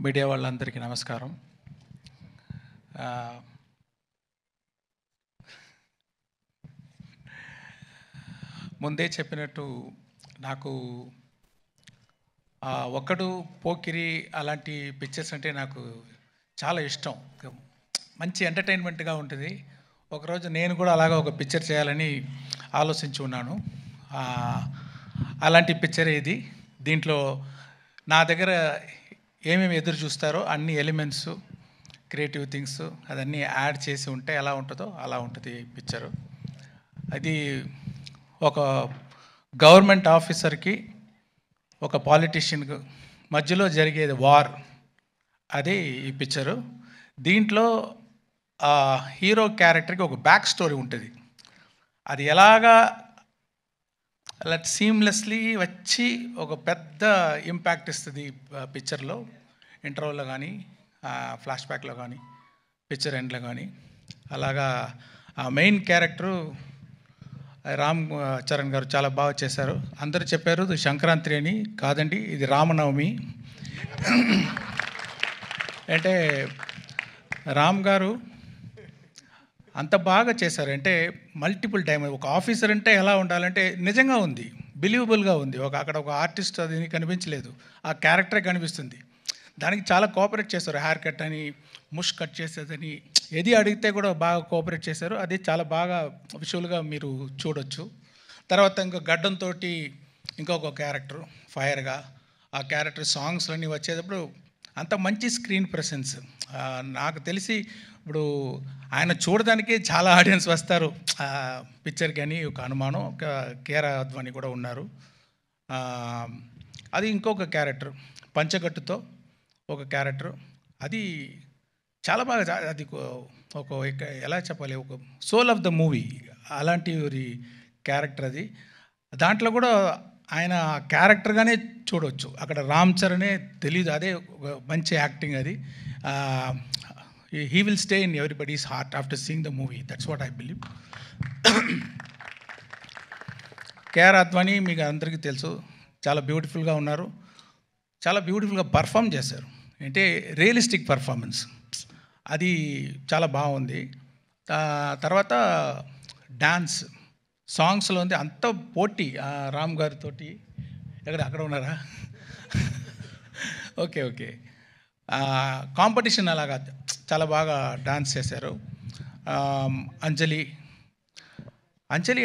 Media వాళ్ళందరికీ నమస్కారం. ముందే చెప్పినట్టు నాకు ఒక్కడు, పోకిరి అలాంటి పిక్చర్స్ అంటే నాకు చాలా ఇష్టం. మంచి ఎంటర్టైన్మెంట్గా ఉంటుంది. ఒకరోజు నేను కూడా అలాగా ఒక పిక్చర్ చేయాలని ఆలోచించి ఉన్నాను. అలాంటి పిక్చర్ ఇది. దీంట్లో నా దగ్గర ఏమేమి ఎదురు చూస్తారో అన్ని ఎలిమెంట్స్, క్రియేటివ్ థింగ్స్ అదన్నీ యాడ్ చేసి ఉంటే ఎలా ఉంటుందో అలా ఉంటుంది పిక్చరు. అది ఒక గవర్నమెంట్ ఆఫీసర్కి ఒక పాలిటీషియన్ మధ్యలో జరిగేది వార్, అది ఈ పిక్చరు. దీంట్లో హీరో క్యారెక్టర్కి ఒక బ్యాక్ స్టోరీ ఉంటుంది. అది ఎలాగా అలా సీమ్లెస్లీ వచ్చి ఒక పెద్ద ఇంపాక్ట్ ఇస్తుంది పిక్చర్లో. ఇంటర్వల్లో కానీ, ఫ్లాష్ బ్యాక్లో కానీ, పిక్చర్ ఎండ్లో కానీ. అలాగా ఆ మెయిన్ క్యారెక్టరు రామ్ చరణ్ గారు చాలా బాగా చేశారు. అందరూ చెప్పారు ఇది సంక్రాంతి అని. కాదండి, ఇది రామనవమి. అంటే రామ్ గారు అంత బాగా చేశారు. అంటే మల్టిపుల్ టైం ఒక ఆఫీసర్ అంటే ఎలా ఉండాలంటే నిజంగా ఉంది, బిలీవబుల్గా ఉంది. అక్కడ ఒక ఆర్టిస్ట్ అది కనిపించలేదు, ఆ క్యారెక్టరే కనిపిస్తుంది. దానికి చాలా కోఆపరేట్ చేశారు. హెయిర్ కట్ అని, ముష్ కట్ చేసేదని, ఏది అడిగితే కూడా బాగా కోఆపరేట్ చేశారు. అది చాలా బాగా విజువల్గా మీరు చూడొచ్చు. తర్వాత ఇంకో గడ్డంతో ఇంకొక క్యారెక్టర్ ఫైర్గా, ఆ క్యారెక్టర్ సాంగ్స్ అన్నీ వచ్చేటప్పుడు అంత మంచి స్క్రీన్ ప్రెసెన్స్. నాకు తెలిసి ఇప్పుడు ఆయన చూడడానికే చాలా ఆడియన్స్ వస్తారు పిక్చర్కి అని ఒక అనుమానం. ఒక కేరా అద్వాని కూడా ఉన్నారు. అది ఇంకొక క్యారెక్టర్ పంచగట్టుతో ఒక క్యారెక్టర్, అది చాలా బాగా, అది ఒక ఎలా చెప్పాలి, ఒక సోల్ ఆఫ్ ద మూవీ అలాంటి క్యారెక్టర్ అది. దాంట్లో కూడా ఆయన క్యారెక్టర్గానే చూడవచ్చు. అక్కడ రామ్ చరణే తెలీదు, అదే ఒక మంచి యాక్టింగ్ అది. He will stay in everybody's heart after seeing the movie. That's what I believe. KR Advani మీకు అందరికీ తెలుసు, చాలా బ్యూటిఫుల్గా ఉన్నారు, చాలా బ్యూటిఫుల్గా పర్ఫామ్ చేశారు. అంటే రియలిస్టిక్ పర్ఫార్మెన్స్, అది చాలా బాగుంది. తర్వాత డాన్స్ సాంగ్స్లో ఉంది అంత పోటీ. రామ్ గారితో అక్కడ ఉన్నారా? Okay okay. కాంపిటీషన్ అలాగా చాలా బాగా డాన్స్ చేశారు. అంజలి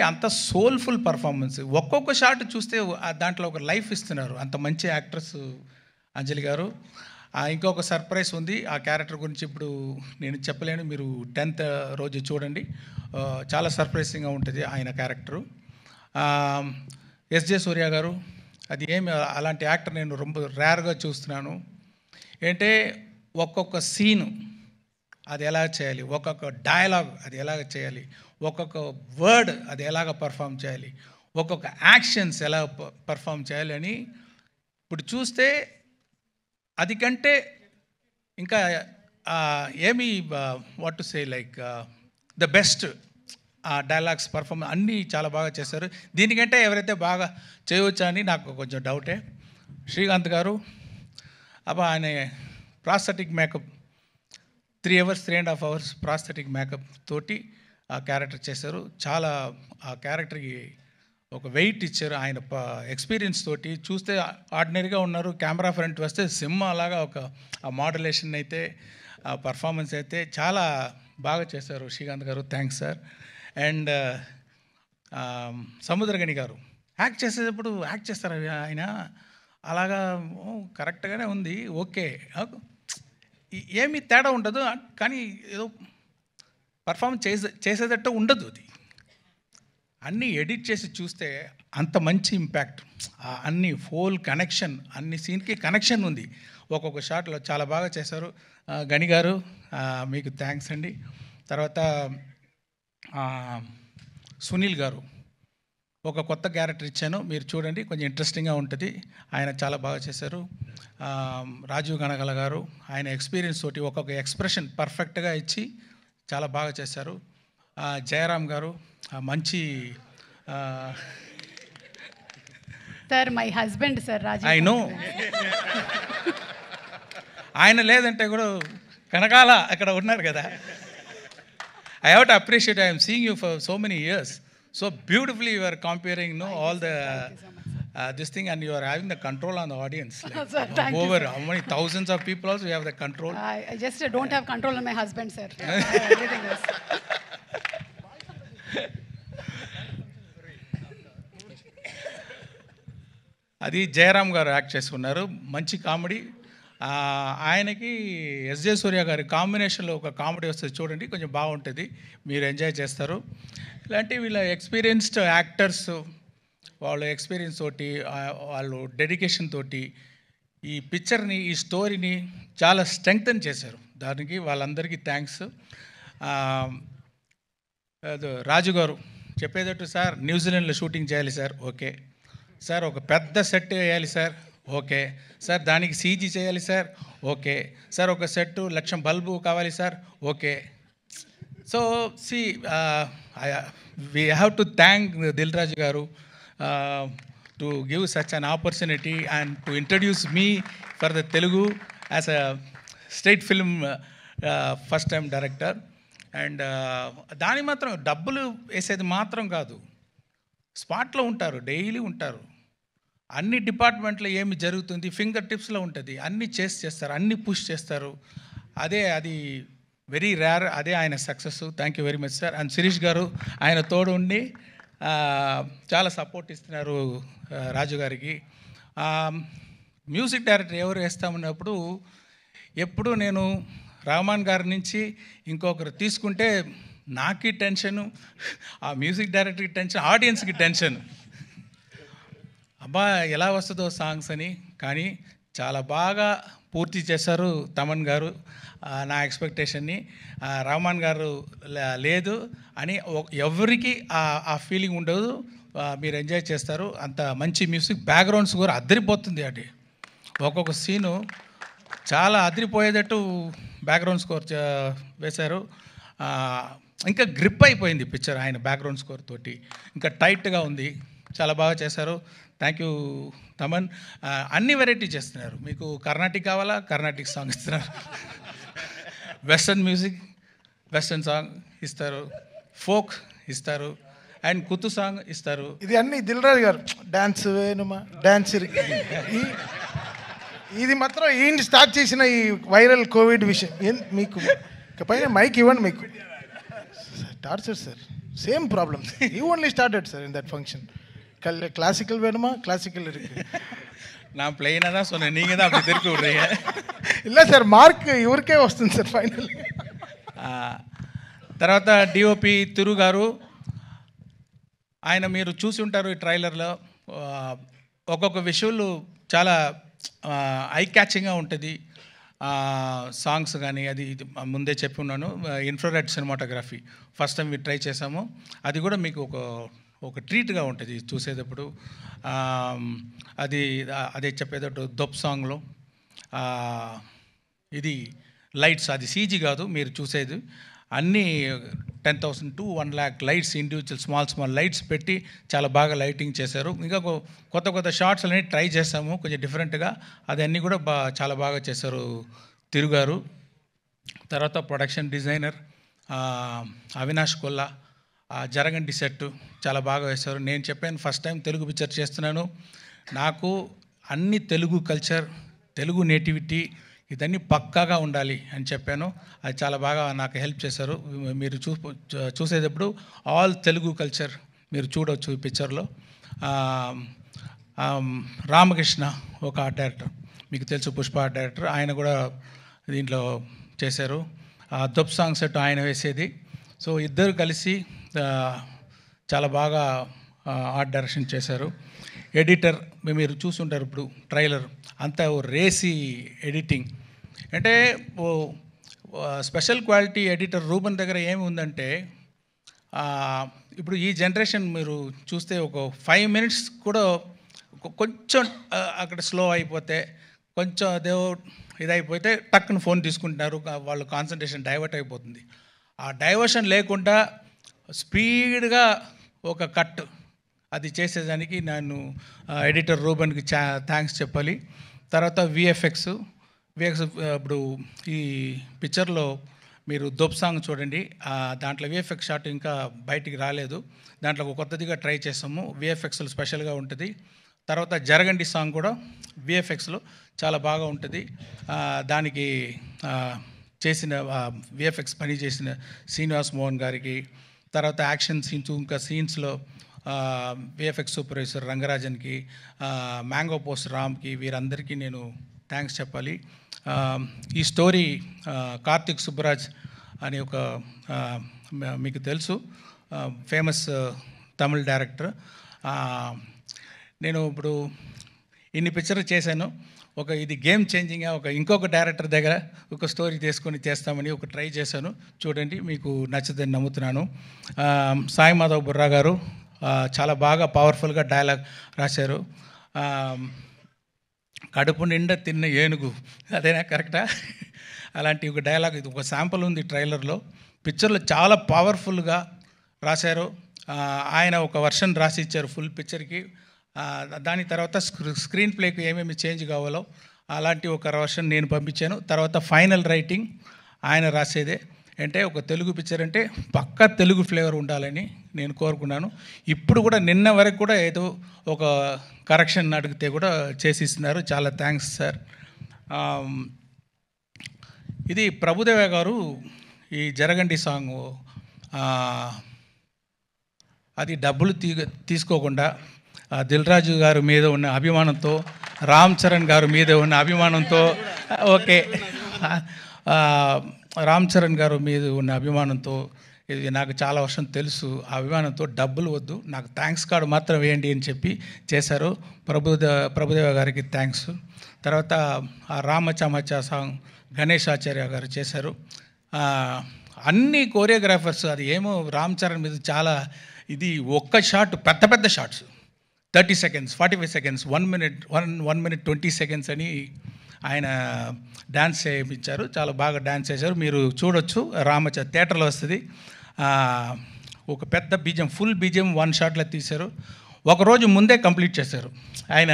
అంత సోల్ఫుల్ పర్ఫార్మెన్స్. ఒక్కొక్క షాట్ చూస్తే దాంట్లో ఒక లైఫ్ ఇస్తున్నారు. అంత మంచి యాక్ట్రెస్ అంజలి గారు. ఇంకొక సర్ప్రైజ్ ఉంది ఆ క్యారెక్టర్ గురించి, ఇప్పుడు నేను చెప్పలేను, మీరు 10th రోజు చూడండి. చాలా సర్ప్రైజింగ్గా ఉంటుంది ఆయన క్యారెక్టరు. ఎస్జే సూర్య గారు, అది ఏమి అలాంటి యాక్టర్ నేను ரொம்ப రేర్గా చూస్తున్నాను. ఏంటంటే ఒక్కొక్క సీను అది ఎలా చేయాలి, ఒక్కొక్క డైలాగ్ అది ఎలాగ చేయాలి, ఒక్కొక్క వర్డ్ అది ఎలాగ పర్ఫామ్ చేయాలి, ఒక్కొక్క యాక్షన్స్ ఎలా పర్ఫామ్ చేయాలి అని ఇప్పుడు చూస్తే అది కంటే ఇంకా ఏమి what to say like the best dialogues performance అన్నీ చాలా బాగా చేశారు. దీనికంటే ఎవరైతే బాగా చేయవచ్చా అని నాకు కొంచెం డౌటే. శ్రీకాంత్ గారు ఆయన prosthetic makeup 3 hours 3.5 hours prosthetic makeup తోటి ఆ క్యారెక్టర్ చేశారు. చాలా ఆ క్యారెక్టర్కి ఒక వెయిట్ ఇచ్చారు. ఆయన ఎక్స్పీరియన్స్ తోటి చూస్తే ఆర్డినరీగా ఉన్నారు, కెమెరా ఫ్రంట్ వస్తే సినిమా అలాగా ఒక ఆ మాడ్యులేషన్ అయితే, ఆ పర్ఫార్మెన్స్ అయితే చాలా బాగా చేశారు శ్రీకాంత్ గారు. Thanks sir. అండ్ సముద్రగని గారు యాక్ట్ చేసేటప్పుడు యాక్ట్ చేస్తారు ఆయన అలాగా, కరెక్ట్గానే ఉంది, ఓకే, ఏమీ తేడా ఉండదు, కానీ ఏదో పర్ఫామ్ చేసేటట్టు ఉండదు. అది అన్నీ ఎడిట్ చేసి చూస్తే అంత మంచి ఇంపాక్ట్, అన్ని ఫోల్ కనెక్షన్, అన్ని సీన్కి కనెక్షన్ ఉంది ఒక్కొక్క షాట్లో. చాలా బాగా చేశారు గని గారు, మీకు థ్యాంక్స్ అండి. తర్వాత సునీల్ గారు ఒక కొత్త క్యారెక్టర్ ఇచ్చాను, మీరు చూడండి, కొంచెం ఇంట్రెస్టింగ్గా ఉంటుంది. ఆయన చాలా బాగా చేశారు. రాజీవ్ గణగల గారు ఆయన ఎక్స్పీరియన్స్ తోటి ఒక్కొక్క ఎక్స్ప్రెషన్ పర్ఫెక్ట్గా ఇచ్చి చాలా బాగా చేశారు. జయరామ్ గారు మంచి sir, my husband sir Rajeev. I know ఆయన లేదంటే కూడా కనకాల అక్కడ ఉన్నారు కదా. I have to appreciate, I am seeing you for so many years. So beautifully you are comparing, all the this thing, and you are having the control on the audience. Like, Sir, thank you, over sir. how many thousands of people also you have the control. I just don't have control on my husband, sir. Everything else. అది జయరామ్ గారు act చేసుకున్నారు, మంచి comedy. ఆయనకి SJ సూర్య గారి కాంబినేషన్లో ఒక comedy వస్తుంది చూడండి, కొంచెం బాగుంటుంది, మీరు ఎంజాయ్ చేస్తారు. ఇలాంటి వీళ్ళ ఎక్స్పీరియన్స్డ్ యాక్టర్స్, వాళ్ళ ఎక్స్పీరియన్స్ తోటి, వాళ్ళు డెడికేషన్ తోటి ఈ పిక్చర్ని, ఈ స్టోరీని చాలా స్ట్రెంగ్తన్ చేశారు. దానికి వాళ్ళందరికీ థ్యాంక్స్. రాజు గారు చెప్పేటట్టు, సార్ న్యూజిలాండ్లో షూటింగ్ చేయాలి సార్, ఓకే సార్. ఒక పెద్ద సెట్ వేయాలి సార్, ఓకే సార్. దానికి సీజీ చేయాలి సార్, ఓకే సార్. ఒక సెట్ 1,00,000 బల్బు కావాలి sir, okay. So see we have to thank Dil Raju garu to give such an opportunity and to introduce me for the Telugu as a state film first time director. And దాని మాత్రం డబ్బులు వేసేది మాత్రం కాదు, స్పాట్లో ఉంటారు, డైలీ ఉంటారు, అన్ని డిపార్ట్మెంట్లో ఏమి జరుగుతుంది ఫింగర్ టిప్స్లో ఉంటుంది, అన్నీ చేస్తారు, అన్నీ పుష్ చేస్తారు. అది వెరీ రేర్, అదే ఆయన success. Thank you very much sir. And Sirish గారు ఆయన తోడు ఉండి చాలా సపోర్ట్ ఇస్తున్నారు రాజు గారికి. మ్యూజిక్ డైరెక్టర్ ఎవరు వేస్తామన్నప్పుడు ఎప్పుడు నేను రహమాన్ గారి నుంచి ఇంకొకరు తీసుకుంటే నాకి టెన్షను, ఆ మ్యూజిక్ డైరెక్టర్కి టెన్షన్, ఆడియన్స్కి టెన్షన్, అబ్బా ఎలా వస్తుందో సాంగ్స్ అని. కానీ చాలా బాగా పూర్తి చేశారు తమన్ గారు నా ఎక్స్పెక్టేషన్ని. రహమాన్ గారు లేదు అని ఎవరికి ఆ ఫీలింగ్ ఉండదు, మీరు ఎంజాయ్ చేస్తారు. అంత మంచి మ్యూజిక్, బ్యాక్గ్రౌండ్స్ కూడా అదిరిపోతుంది. అది ఒక్కొక్క సీను చాలా అదిరిపోయేటట్టు బ్యాక్గ్రౌండ్ స్కోర్ వేశారు. ఇంకా గ్రిప్ అయిపోయింది పిక్చర్ ఆయన బ్యాక్గ్రౌండ్ స్కోర్ తోటి, ఇంకా టైట్గా ఉంది, చాలా బాగా చేశారు. Thank you Thaman. అన్ని వెరైటీ చేస్తున్నారు. మీకు కర్ణాటిక్ కావాలా, కర్ణాటిక్ సాంగ్ ఇస్తున్నారు, వెస్టర్న్ మ్యూజిక్, వెస్టర్న్ సాంగ్ ఇస్తారు, ఫోక్ ఇస్తారు, అండ్ కుతు సాంగ్ ఇస్తారు. ఇది అన్ని దిల్ రాజు గారు డాన్స్ వేణుమా డాన్స్ ఇది మాత్రం ఈయన స్టార్ట్ చేసిన ఈ వైరల్ కోవిడ్ విషయం. మీకు పైన మైక్ ఇవ్వండి, మీకు torture sir, same problem. You only started sir in that function. Classical வேணுமா, கிளாசிக்கல் இருக்கு. நான் பிளெயினாக தான் சொன்னேன், நீங்கள் தான் அப்படி திருப்பி விட்றீங்க. இல்லை సార్, మార్క్ ఇవరికే వస్తుంది సార్ ఫైనల్. తర్వాత డిఓపి తిరు గారు, ఆయన మీరు చూసి ఉంటారు ఈ ట్రైలర్లో, ఒక్కొక్క విషువల్ చాలా ఐ క్యాచింగ్గా ఉంటుంది. సాంగ్స్ కానీ అది ఇది ముందే చెప్పి ఉన్నాను. Infrared cinematography first time try చేసాము, అది కూడా మీకు ఒక ట్రీట్గా ఉంటుంది చూసేటప్పుడు. అదే చెప్పేటట్టు దొప్ సాంగ్లో ఇది లైట్స్, అది సీజీ కాదు మీరు చూసేది, అన్నీ 10,000 to 1,00,000 lights, individual small lights పెట్టి చాలా బాగా లైటింగ్ చేశారు. ఇంకా కొత్త షార్ట్స్ అన్నీ ట్రై చేసాము కొంచెం డిఫరెంట్గా, అదన్నీ కూడా చాలా బాగా చేశారు తిరుగారు. తర్వాత ప్రొడక్షన్ డిజైనర్ అవినాష్ కొల్లా, జరగండి సెట్ చాలా బాగా వేశారు. నేను చెప్పాను ఫస్ట్ టైం తెలుగు పిక్చర్ చేస్తున్నాను, నాకు అన్ని తెలుగు కల్చర్, తెలుగు నేటివిటీ ఇదన్నీ పక్కాగా ఉండాలి అని చెప్పాను. అది చాలా బాగా నాకు హెల్ప్ చేశారు. మీరు చూసేటప్పుడు ఆల్ తెలుగు కల్చర్ మీరు చూడవచ్చు ఈ పిక్చర్లో. రామకృష్ణ ఒక ఆర్ట్ డైరెక్టర్, మీకు తెలుసు, పుష్ప ఆర్ట్ డైరెక్టర్, ఆయన కూడా దీంట్లో చేశారు. దొప్ సాంగ్ సెట్ ఆయన వేసేది. సో ఇద్దరు కలిసి చాలా బాగా ఆర్ట్ డైరెక్షన్ చేశారు. ఎడిటర్ మీరు చూసుంటారు ఇప్పుడు ట్రైలర్ అంతా రేసి ఎడిటింగ్. అంటే స్పెషల్ క్వాలిటీ ఎడిటర్ రూబన్ దగ్గర ఏమి ఉందంటే, ఇప్పుడు ఈ జనరేషన్ మీరు చూస్తే ఒక 5 minutes కూడా కొంచెం అక్కడ స్లో అయిపోతే, కొంచెం అదే ఇదైపోతే టక్కున ఫోన్ తీసుకుంటున్నారు, వాళ్ళు కాన్సన్ట్రేషన్ డైవర్ట్ అయిపోతుంది. ఆ డైవర్షన్ లేకుండా స్పీడ్గా ఒక కట్ అది చేసేదానికి నేను ఎడిటర్ రూబన్కి థ్యాంక్స్ చెప్పాలి. తర్వాత విఎఫ్ఎక్స్ విఎఫ్ఎక్స్ ఇప్పుడు ఈ పిక్చర్లో మీరు దొప్ సాంగ్ చూడండి, దాంట్లో విఎఫ్ఎక్స్ షాట్ ఇంకా బయటికి రాలేదు. దాంట్లో ఒక కొత్తదిగా ట్రై చేసాము, విఎఫ్ఎక్స్లో స్పెషల్గా ఉంటుంది. తర్వాత జరగండి సాంగ్ కూడా విఎఫ్ఎక్స్లో చాలా బాగా ఉంటుంది. దానికి చేసిన విఎఫ్ఎక్స్ పని చేసిన శ్రీనివాస్ మోహన్ గారికి, తర్వాత యాక్షన్ సీన్స్ ఇంకా సీన్స్లో విఎఫ్ఎక్స్ సూపర్వైజర్ రంగరాజన్కి, మ్యాంగో పోస్ట్ రామ్కి, వీరందరికీ నేను థ్యాంక్స్ చెప్పాలి. ఈ స్టోరీ కార్తిక్ సుబ్బరాజ్ అనే ఒక మీకు తెలుసు ఫేమస్ తమిళ్ డైరెక్టర్. నేను ఇప్పుడు ఇన్ని పిక్చర్లు చేశాను, ఇది గేమ్ చేంజింగ్గా ఇంకొక డైరెక్టర్ దగ్గర ఒక స్టోరీ తీసుకొని చేస్తామని ట్రై చేశాను. చూడండి, మీకు నచ్చుదని నమ్ముతున్నాను. సాయి మాధవ్ బుర్రా గారు చాలా బాగా పవర్ఫుల్గా డైలాగ్ రాశారు. కడుపు నిండా తిన్న ఏనుగు, అదేనా కరెక్టా? అలాంటి ఒక డైలాగ్, ఇది ఒక శాంపుల్ ఉంది ట్రైలర్లో. పిక్చర్లో చాలా పవర్ఫుల్గా రాశారు. ఆయన ఒక వర్షన్ రాసి ఇచ్చారు ఫుల్ పిక్చర్కి. దాని తర్వాత స్క్రీన్ ప్లేకి ఏమేమి చేంజ్ కావాలో అలాంటి ఒక వర్షన్ నేను పంపించాను. తర్వాత ఫైనల్ రైటింగ్ ఆయన రాసేదే. అంటే ఒక తెలుగు పిక్చర్ అంటే పక్కా తెలుగు ఫ్లేవర్ ఉండాలని నేను కోరుకున్నాను. ఇప్పుడు కూడా నిన్న వరకు కూడా ఏదో ఒక కరెక్షన్ అడిగితే కూడా చేసిస్తున్నారు. చాలా థ్యాంక్స్ సార్. ఇది ప్రభుదేవ గారు ఈ జరగండి సాంగ్ అది డబ్బులు తీసుకోకుండా దిల్ రాజు గారి మీద ఉన్న అభిమానంతో, రామ్ చరణ్ గారి మీద ఉన్న అభిమానంతో, ఓకే రామ్ చరణ్ గారు మీద ఉన్న అభిమానంతో, ఇది నాకు చాలా వర్షం తెలుసు, ఆ అభిమానంతో డబ్బులు వద్దు, నాకు థ్యాంక్స్ కార్డు మాత్రం వేయండి అని చెప్పి చేశారు. ప్రభుదేవ గారికి థ్యాంక్స్. తర్వాత ఆ రామచమచ సాంగ్ గణేష్ ఆచార్య గారు చేశారు. అన్ని కోరియోగ్రాఫర్స్, అది ఏమో రామ్ చరణ్ మీద చాలా ఇది ఒక్క షాట్, పెద్ద పెద్ద shots 30 seconds 45 seconds 1 minute 20 seconds అని ఆయన డ్యాన్స్ చేయించారు. చాలా బాగా డ్యాన్స్ చేశారు. మీరు చూడొచ్చు, థియేటర్లో వస్తుంది. ఒక పెద్ద బీజం, ఫుల్ బీజం 1 షాట్లో తీశారు. ఒకరోజు ముందే కంప్లీట్ చేశారు ఆయన.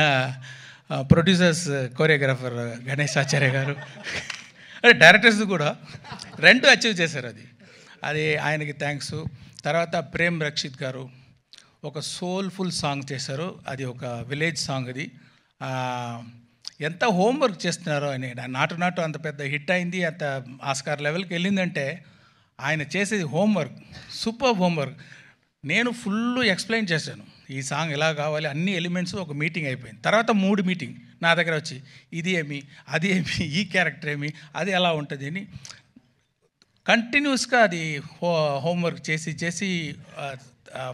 ప్రొడ్యూసర్స్, కోరియోగ్రాఫర్ గణేష్ ఆచార్య గారు, డైరెక్టర్స్ కూడా 2 అచీవ్ చేశారు. అది ఆయనకి థ్యాంక్స్. తర్వాత ప్రేమ్ రక్షిత్ గారు ఒక సోల్ఫుల్ సాంగ్ చేశారు. అది ఒక విలేజ్ సాంగ్. అది ఎంత హోంవర్క్ చేస్తున్నారో ఆయన. నాటు అంత పెద్ద హిట్ అయింది, అంత ఆస్కార్ లెవెల్కి వెళ్ళిందంటే ఆయన చేసేది హోంవర్క్, సూపర్ హోంవర్క్. నేను ఫుల్ ఎక్స్ప్లెయిన్ చేశాను, ఈ సాంగ్ ఎలా కావాలి, అన్ని ఎలిమెంట్స్. ఒక మీటింగ్ అయిపోయింది. తర్వాత 3 మీటింగ్ నా దగ్గర వచ్చి, ఇది ఏమి, అది ఏమి, ఈ క్యారెక్టర్ ఏమి, అది ఎలా ఉంటుంది అని కంటిన్యూస్గా అది హోంవర్క్ చేసి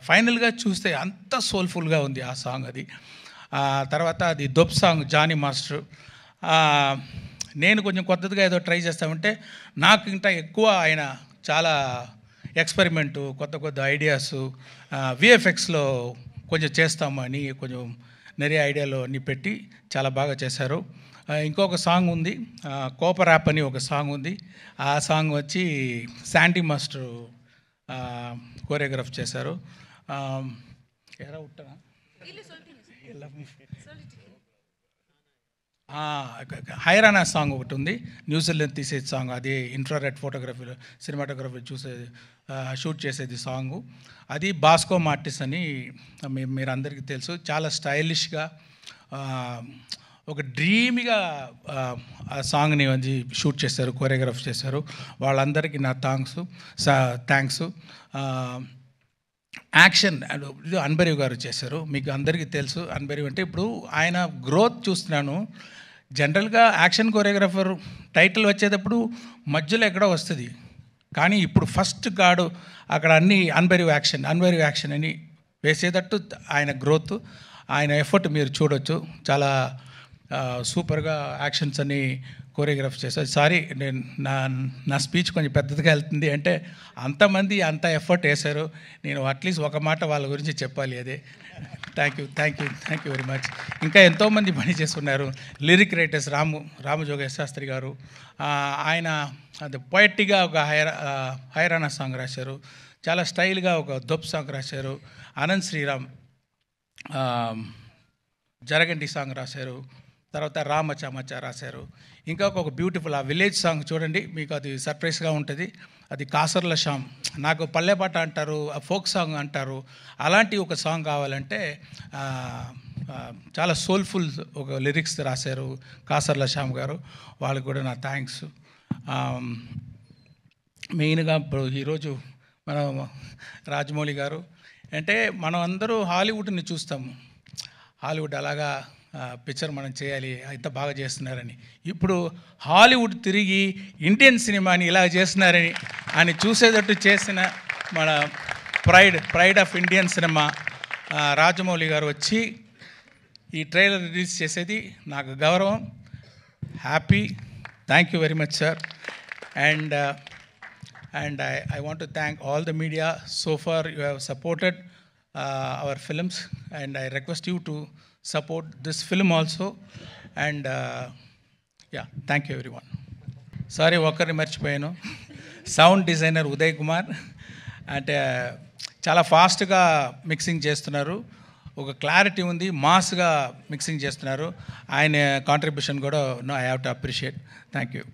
ఫైనల్గా చూస్తే అంత సోల్ఫుల్గా ఉంది ఆ సాంగ్. అది తర్వాత అది దొప్ సాంగ్ జానీ మాస్టర్. నేను కొంచెం కొత్తదిగా ఏదో ట్రై చేస్తామంటే నాకు ఇంకా ఎక్కువ ఆయన చాలా ఎక్స్పెరిమెంటు, కొత్త ఐడియాస్ విఎఫ్ఎక్స్లో కొంచెం చేస్తాము అని కొంచెం நிறைய ఐడియాలు అన్నీ పెట్టి చాలా బాగా చేశారు. ఇంకొక సాంగ్ ఉంది, కోపర్ యాప్ అని ఒక సాంగ్ ఉంది. ఆ సాంగ్ వచ్చి శాండీ మాస్టర్ కోరియోగ్రాఫ్ చేశారు. ఎలా ఉంటా హైరానా సాంగ్ ఒకటి ఉంది, న్యూజిలాండ్ తీసేది సాంగ్. అది ఇన్ఫ్రారెడ్ ఫోటోగ్రఫీలో, సినిమాటోగ్రఫీ షూట్ చేసేది సాంగు. అది బాస్కో మార్టిస్ అని మీరు అందరికీ తెలుసు. చాలా స్టైలిష్గా ఒక డ్రీమ్గా ఆ సాంగ్ని షూట్ చేశారు, కోరియోగ్రాఫ్ చేశారు. వాళ్ళందరికీ నా థ్యాంక్స్. యాక్షన్ ఇది అన్బరీవ్ గారు చేశారు. మీకు అందరికీ తెలుసు అన్బరీవ్ అంటే. ఇప్పుడు ఆయన గ్రోత్ చూస్తున్నాను. జనరల్గా యాక్షన్ కోరియోగ్రాఫర్ టైటిల్ వచ్చేటప్పుడు మధ్యలో ఎక్కడో వస్తుంది, కానీ ఇప్పుడు ఫస్ట్ గాడు అక్కడ అన్ని అన్బరీవ్ యాక్షన్ అని వేసేటట్టు ఆయన గ్రోత్, ఆయన ఎఫర్ట్ మీరు చూడొచ్చు. చాలా సూపర్గా యాక్షన్స్ అని కోరియోగ్రాఫ్ చేశారు. సారీ, నేను నా స్పీచ్ కొంచెం పెద్దదిగా వెళ్తుంది అంటే అంతమంది అంత ఎఫర్ట్ వేశారు. నేను అట్లీస్ట్ ఒక మాట వాళ్ళ గురించి చెప్పాలి. అదే థ్యాంక్ యూ వెరీ మచ్. ఇంకా ఎంతోమంది పని చేస్తున్నారు. లిరిక్ రైటర్స్ రామజోగేశ్ శాస్త్రి గారు, ఆయన అది పొయట్గా ఒక హైరానా సాంగ్ రాశారు. చాలా స్టైల్గా ఒక దొప్ సాంగ్ రాశారు. అనంత్ శ్రీరామ్ జరగండి సాంగ్ రాశారు. తర్వాత రామచమచ రాశారు. ఇంకా ఒక బ్యూటిఫుల్ ఆ విలేజ్ సాంగ్ చూడండి, మీకు అది సర్ప్రైజ్గా ఉంటుంది. అది కాసర్ల శ్యామ్, నాకు పల్లెపాట అంటారు, ఫోక్ సాంగ్ అంటారు, అలాంటి ఒక సాంగ్ కావాలంటే చాలా సోల్ఫుల్ ఒక లిరిక్స్ రాశారు కాసర్ల శ్యామ్ గారు. వాళ్ళకి కూడా నా థ్యాంక్స్. మెయిన్గా ఇప్పుడు ఈరోజు మనం రాజమౌళి గారు అంటే మనం అందరూ హాలీవుడ్ని చూస్తాము, హాలీవుడ్ అలాగా పిక్చర్ మనం చేయాలి, ఇంత బాగా చేస్తున్నారని. ఇప్పుడు హాలీవుడ్ తిరిగి ఇండియన్ సినిమాని ఇలా చేస్తున్నారని అని చూసేటట్టు చేసిన మన pride of Indian cinema Rajamouli గారు వచ్చి ఈ ట్రైలర్ రిలీజ్ చేసేది నాకు గౌరవం, happy. Thank you very much sir. And I want to thank all the media. So far you have supported our films, and I request you to support this film also. And yeah, thank you everyone. Sorry, ఒకరిని మర్చిపోయాను, sound designer Uday Kumar. అంటే చాలా ఫాస్ట్గా mixing చేస్తున్నారు, ఒక clarity ఉంది, మాస్గా mixing చేస్తున్నారు. ఆయన కాంట్రిబ్యూషన్ కూడా I have to appreciate. Thank you.